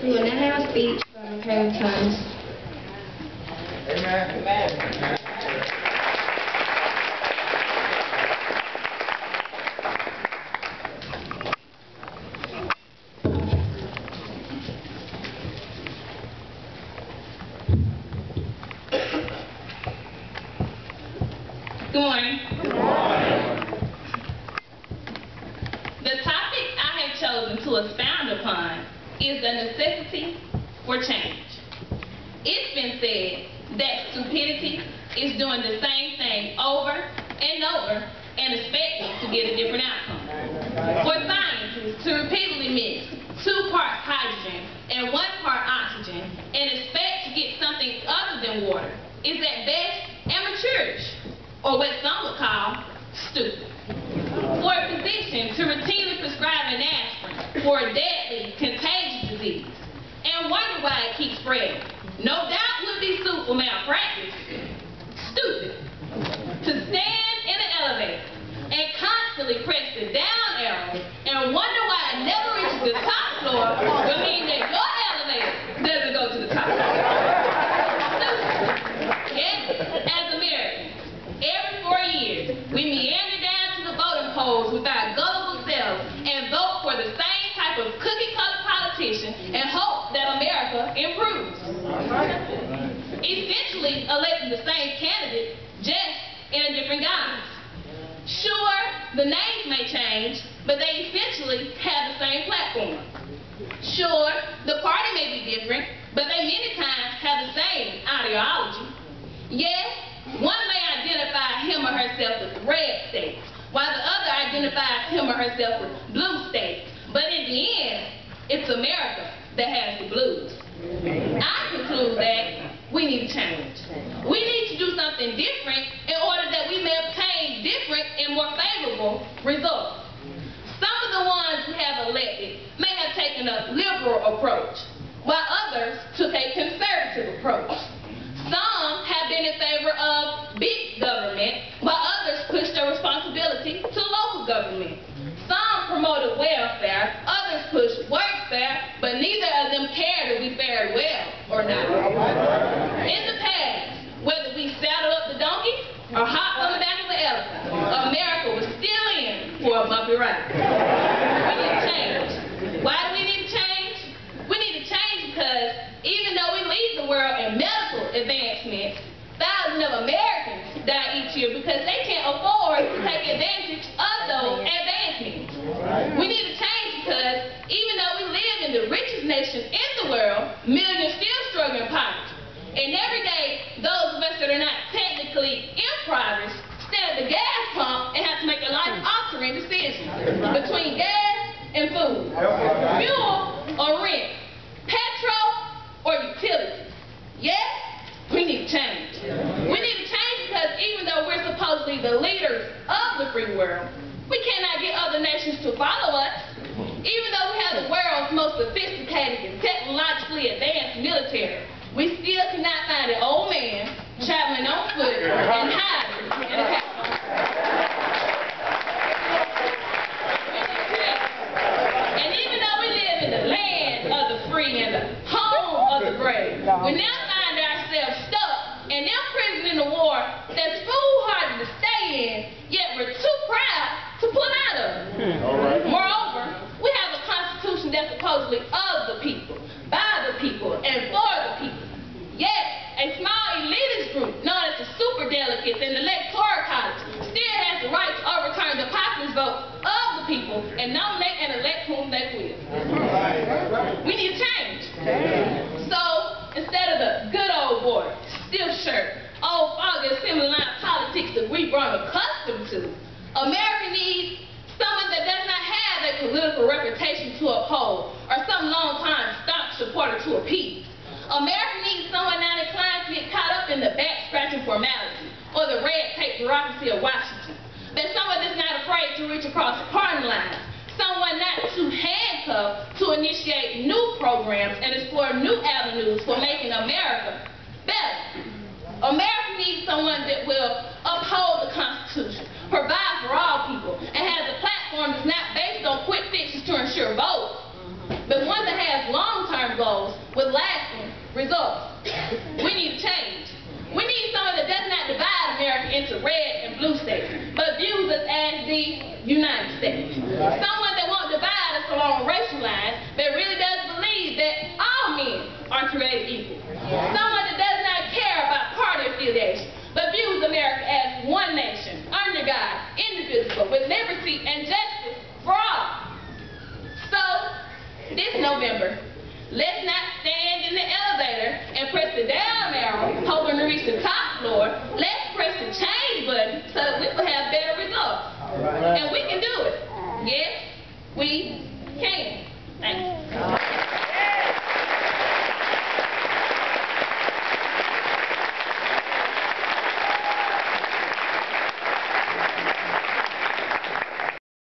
We will now have a speech from Karen Thomas. Amen. Amen. Good morning. Good morning. The topic I have chosen to expound upon is the necessity for change. It's been said that stupidity is doing the same thing over and over and expecting to get a different outcome. For scientists to repeatedly mix 2 parts hydrogen and 1 part oxygen and expect to get something other than water is at best amateurish, or what some would call stupid. For a physician to routinely prescribe an aspirin for a deadly, contagious disease and wonder why it keeps spreading, no doubt would be sued for malpractice. Stupid. To stand in an elevator and constantly press the down arrow and wonder why it never reaches the top floor would mean that your elevator doesn't go to the top floor. Yes, as Americans, every 4 years, we meander down to the voting polls with our gullible selves and vote for the same type of cookie-cutter politician and hope that America improves. Essentially electing the same candidate, just in a different guise. Sure, the names may change, but they essentially have the same platform. Sure, the party may be different, but they many times have the same ideology. Yes, one may identify him or herself with red states, while the other identifies him or herself with blue states. But in the end, it's America that has the blues. I conclude that we need to change. We need to do something different in order that we may obtain different and more favorable results. Some of the ones we have elected may have taken a liberal approach, while others took a conservative approach. Some have been in favor of big government, while others pushed their responsibility to local government. Some promoted welfare, others pushed workfare, but neither of them cared if we fared well or not. In the past, whether we saddled up the donkey or hopped on the back of the elephant, America was still in for a bumpy ride. We need to change. Why do we need to change? We need to change because even though we lead the world in medical advancements, thousands of Americans die each year because they can't afford to take advantage of those advancements. We need to change because even though we live in the richest nation in the world, millions still struggle in poverty. And every day, those of us that are not technically impoverished stand at the gas pump and have to make a life-altering decision between gas and food, fuel or rent, petrol or utilities. Yes, we need to change. We need to change because even though we're supposedly the leaders of the free world, we cannot get other nations to follow us. Even though we have the world's most sophisticated and technologically advanced military, we still cannot find an old man traveling on foot and hiding in a house. And even though we live in the land of the free and the home of the brave, we now find ourselves stuck in them prison in the war that's foolhardy to stay in, yet we're too proud to pull out of it. Moreover, we have a constitution that's supposedly of the people, by the people, and for the people. Yet, a small elitist group known as the superdelegates in the electoral college still has the right to overturn the populist vote of the people and nominate and elect whom they will. We need to change. So, instead of the good old boy, stiff shirt, old foggy assembly line politics that we've grown accustomed to, America needs someone that does not have a political reputation to uphold or some long-time staunch supporter to appease. America needs someone not inclined to get caught up in the back-scratching formality or the red tape bureaucracy of Washington. That someone that's not afraid to reach across party lines. Someone not too handcuffed to initiate new programs and explore new avenues for making America better. America needs someone that will uphold the Constitution, provide for all people, and has a platform that's not based on quick fixes to ensure votes, but one that has long-term goals results. We need change. We need someone that does not divide America into red and blue states, but views us as the United States. Someone that won't divide us along racial lines, but really does believe that all men are created equal. Someone that does not care about party affiliation, but views America as one nation, under God, indivisible, with liberty and justice for all. So, this November, let's not stand in the elevator and press the down arrow, hoping to reach the top floor. Let's press the change button so that we will have better results. And we can do it. Yes, we can. Thank you.